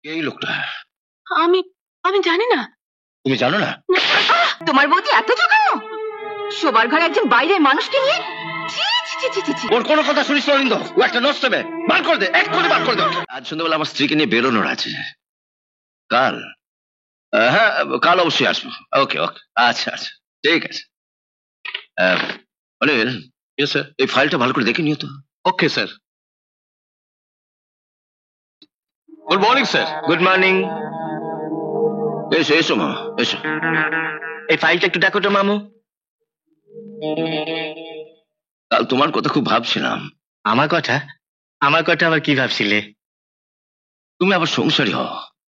এই লোকটা আমি আমি জানি না। তুমি জানো না? তোমার বৌদি এত জঘন্য, শোবার ঘরে একজন বাইরের মানুষকে নিয়ে। ওর কোনো কথা শুনিস না অরিন্দ, ও একটা নষ্ট মেয়ে। বার করে দে, এক্ষুনি বার করে দে। আজ সন্ধ্যাবেলা আমার স্ত্রীকে নিয়ে বেরোনোর আছে। কাল? হ্যাঁ, কাল অবশ্যই আসবো। ওকে ওকে, আচ্ছা আচ্ছা, ঠিক আছে। অনিল, স্যার, এই ফাইলটা ভালো করে দেখে নিও তো। Okay sir. Good morning sir. Good morning. এসো এসো মা, এসো। এই ফাইলটা একটু দেখো তো মামু। কাল তোমার কথা খুব ভাবছিলাম। আমার কথা? আমার কথা আবার কি ভাবছিলে? তুমি আবার সংসারী হও।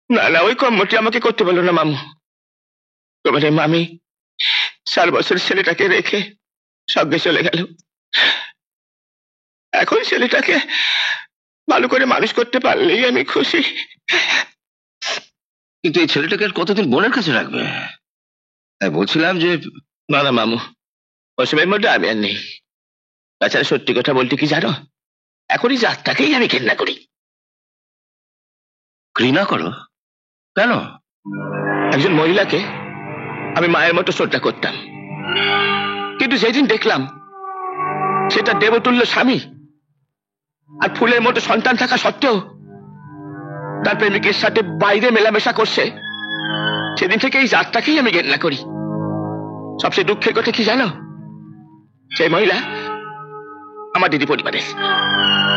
না না, ওই কর্মটি আমাকে করতে বলো না মামু। তোমার মামি 4 বছর ছেলেটাকে রেখে সঙ্গে চলে গেল। এখন ছেলেটাকে ভালো করে মানুষ করতে পারলেই আমি খুশি। কিন্তু এই ছেলেটাকে আর কতদিন বোনের কাছে রাখবে? তাই বলছিলাম যে না না মামু, ওসবের মধ্যে আমি আর নেই। তাছাড়া সত্যি কথা বলতে কি জানো, এখনই জাতটাকেই আমি ঘৃণা করি। ঘৃণা করো? কেন? একজন মহিলাকে আমি মায়ের মতো শ্রদ্ধা করতাম, কিন্তু যেদিন দেখলাম সেটা দেবতুল্য স্বামী আর ফুলের মতো সন্তান থাকা সত্ত্বেও তার প্রেমিকের সাথে বাইরে মেলামেশা করছে, সেদিন থেকে এই জাতটাকেই আমি ঘৃণা করি। সবচেয়ে দুঃখের কথা কি জানো, সেই মহিলা আমার দিদি পরিবারের।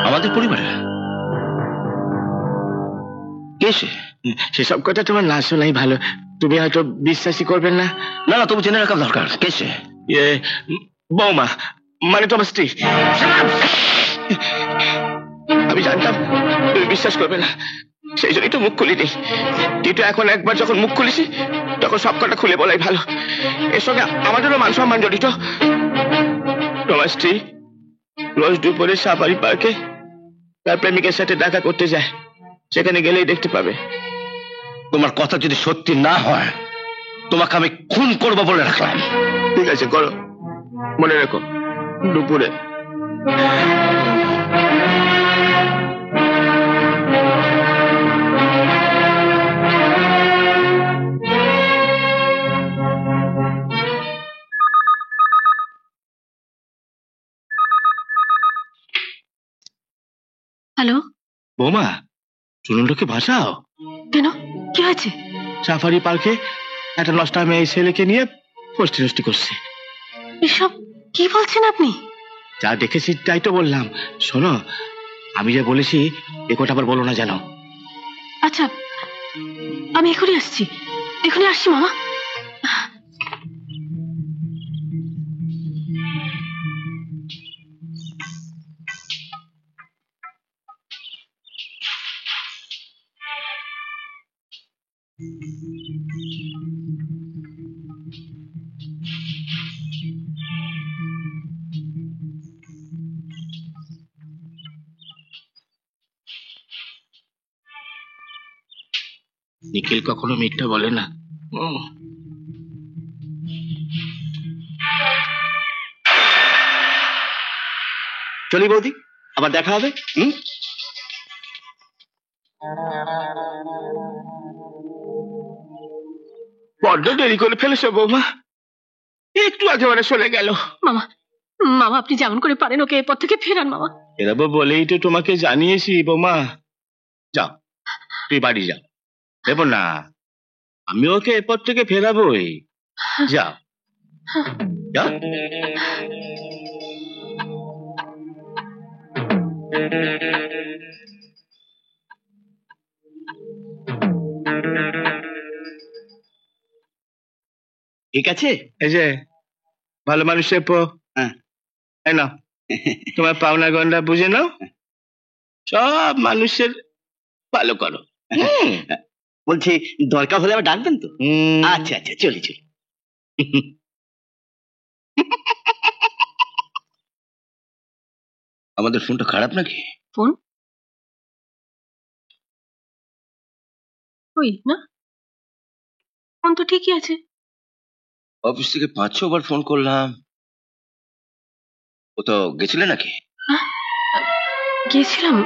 আমাদের পরিবারে? কে সে? সেসব কথা তোমার না শোনাই ভালো, তুমি হয়তো বিশ্বাসই করবেন না। না না, তবু জেনে রাখা দরকার। কে সে? বৌমা, মানে তোমার স্ত্রী। আমি জানতাম তুমি বিশ্বাস করবে না, সেই জন্যই তো মুখ খুলিনি। কিন্তু এখন একবার যখন মুখ খুলেছি তখন সব কথা খুলে বলাই ভালো। এর সঙ্গে আমাদেরও মান সম্মান জড়িত। তোমার স্ত্রী রোজ দুপুরে সাফারি পার্কে তার প্রেমিকের সাথে দেখা করতে যায়, সেখানে গেলেই দেখতে পাবে। তোমার কথা যদি সত্যি না হয় তোমাকে আমি খুন করবো বলে রাখলাম। ঠিক আছে, করো, মনে রেখো দুপুরে। হ্যালো বৌমা, চুনুনটাকে ভাসাও। কেন, কি হয়েছে? সাফারি পার্কে একটা নষ্টা মেয়ে ছেলেকে নিয়ে ফষ্টি নষ্টি করছে। এসব কি বলছেন আপনি? যা দেখেছি তাই তো বললাম। শোনো, আমি যে বলেছি এ কথা আবার বলো না যেন। আচ্ছা, আমি এখনই আসছি, এখনই আসছি মামা। নিখিল কখনো মিথ্যা বলে না। চলি বৌদি, আবার দেখা হবে। বড্ড দেরি করে ফেলেছো বৌমা, একটু আগে মানে চলে গেল। মামা, মামা আপনি যেমন করে পারেন ওকে এরপর থেকে ফেরান মামা। এরাবো বলেই তো তোমাকে জানিয়েছি বৌমা। যাও, তুই বাড়ি যাও। দেব না, আমি ওকে এরপর থেকে ফেরাবোই। যাও যাও। ঠিক আছে, এই যে ভালো মানুষের নাও, তোমার পাওনা গন্ডা বুঝে নাও, সব মানুষের ভালো করো। বলছি দরকার হলে আবার ডাকবেন তো? আচ্ছা আচ্ছা, চলি চলি। আমাদের ফোনটা খারাপ নাকি? ফোন ওই না, ফোন তো ঠিকই আছে। অফিস থেকে 5-6 বার ফোন করলাম। ও তো গেছিলে নাকি? গিয়েছিলাম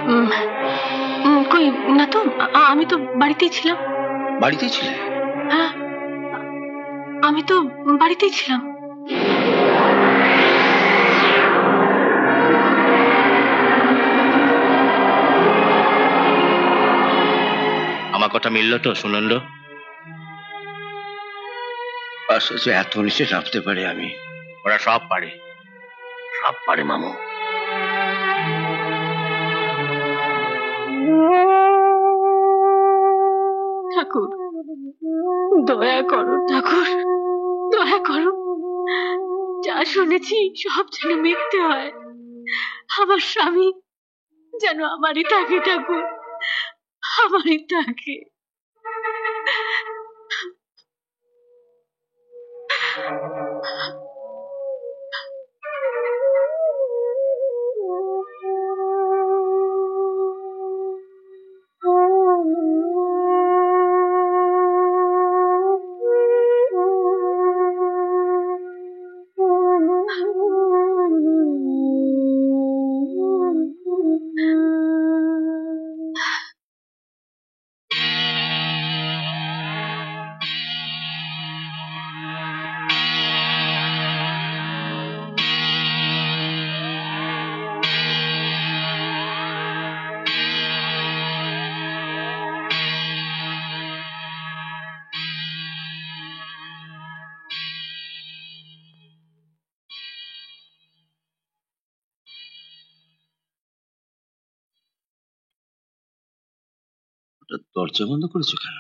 কই না তো, আমি তো বাড়িতেই ছিলাম। বাড়িতেই ছিলে? হ্যাঁ, আমি তো বাড়িতেই ছিলাম। আমার কথা মিলল তো সুনন্দ? আশ্চর্য, এত নিচে নামতে পারে আমি? ওরা সব পারে, সব পারে মামু। ঠাকুর, দয়া করো ঠাকুর, দয়া করো। যা শুনেছি সব যেন মিথ্যে হয়। আমার স্বামী যেন আমারই থাকে ঠাকুর, আমারই থাকে। দরজা বন্ধ করেছো কেন?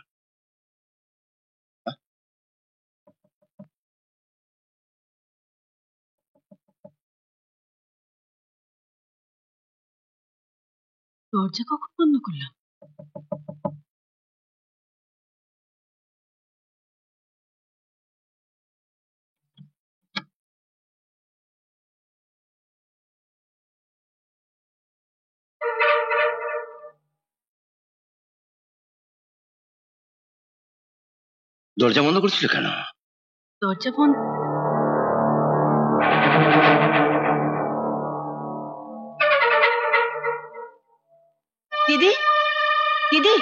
দরজা কখন বন্ধ করলাম? দরজা বন্ধ করছিল কেন? দরজা বন্ধ? দিদি, দিদি,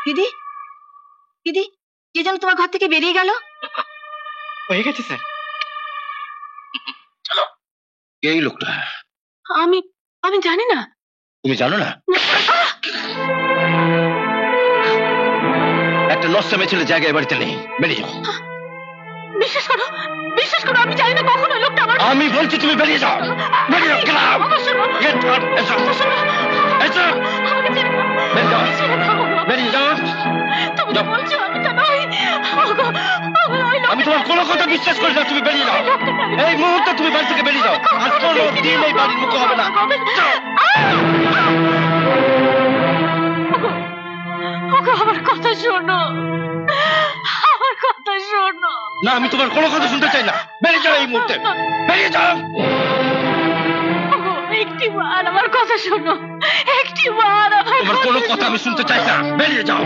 দিদি, দিদি, কে যেন তোমার ঘর থেকে বেরিয়ে গেল। হয়ে গেছে স্যার। কে এই লোকটা? আমি আমি জানি না। তুমি জানো না? একটা নষ্টামে ছেলে জায়গায় বাড়িতে নেই, বেরিয়ে যাও। বিশ্বাস করো, বিশ্বাস করো, আমি জানি না কখন ওই লোকটা আমার। আমি বলছি তুমি বেরিয়ে যাও, বেরিয়ে যাও। Get out! আমার শোনো, Get out! এসো, শোনো, এসো, আমাকে ছেড়ে দাও। বেরিয়ে যাও, ছেড়ে দাও। বেরিয়ে যাও। তুমি তো যাও। বলছো আমি কেন ওই ওই লোকটা- আমি তোমার কোনো কথা বিশ্বাস করি না, তুমি বেরিয়ে যাও। এই মুহূর্তে তুমি বাড়ি থেকে বেরিয়ে যাও, আর কোনো দিন এই বাড়ির মুখে হবে না। যাও। ওগো, আমার কথা শোনো, আমার কথা শোনো। না, আমি তোমার কোনো কথা শুনতে চাই না, বেরিয়ে যাও এই মুহূর্তে, বেরিয়ে যাও। ওগো, একটিবার আমার কথা শোনো, একটিবার আমার তোমার কোনো কথা আমি শুনতে চাই না, বেরিয়ে যাও।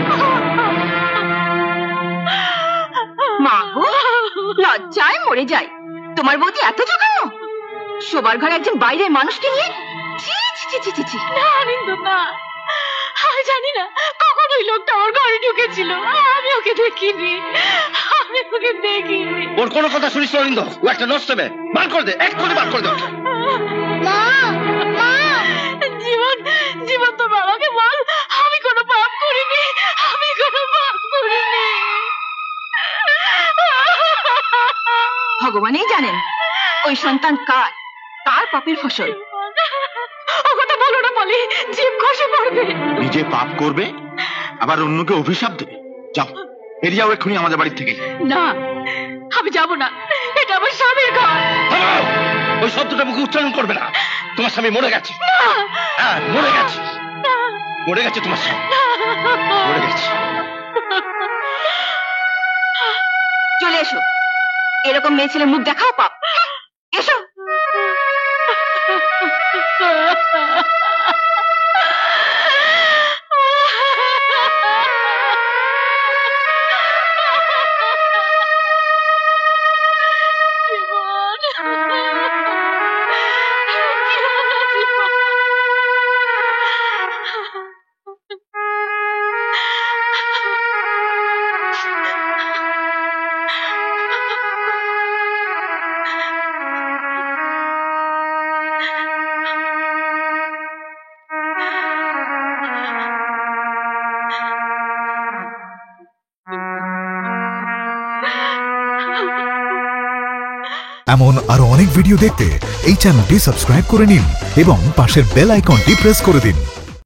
মা গো, লজ্জায় মরে যাই। তোমার বৌদি এত জঘন্য, শোবার ঘরে একজন বাইরের মানুষকে নিয়ে। ছি ছি ছি ছি ছি ছি। না আনন্দ, না, আমি জানি না কখন ওই লোকটা আমার ঘরে ঢুকেছিল। আমি ওকে দেখিনি, আমি ওকে দেখিনি। ওর কোনো কথা শুনিস না অরিন্দ, ও একটা নষ্টমে। বার করে দে, এক্ষুনি বার করে দে ওকে। মা, মা, জীবন, জীবন তোর বাবাকে বল আমি কোনো পাপ করিনি, আমি কোনো পাপ করিনি। ভগবানই জানেন ওই সন্তান কার, কার পাপের ফসল। ও কথা বলো না বলি, জীব খসে পড়বে। নিজে পাপ করবে আবার অন্যকে অভিশাপ দেবে। যাও, বেরিয়ে যাও এক্ষুনি আমাদের বাড়ি থেকে। না, আমি যাব না, এটা আমার স্বামীর ঘর। থামাও! ওই শব্দটা মুখে উচ্চারণ করবে না। তোমার স্বামী মরে গেছে। হ্যাঁ, মরে গেছে, মরে গেছে তোমার স্বামী, মরে গেছে। চলে এসো, এরকম মেয়ে ছেলে মুখ দেখাও পাপ। এসো। জীবন, এমন আরো অনেক ভিডিও দেখতে এই চ্যানেলটি সাবস্ক্রাইব করে নিন এবং পাশের বেল আইকনটি প্রেস করে দিন।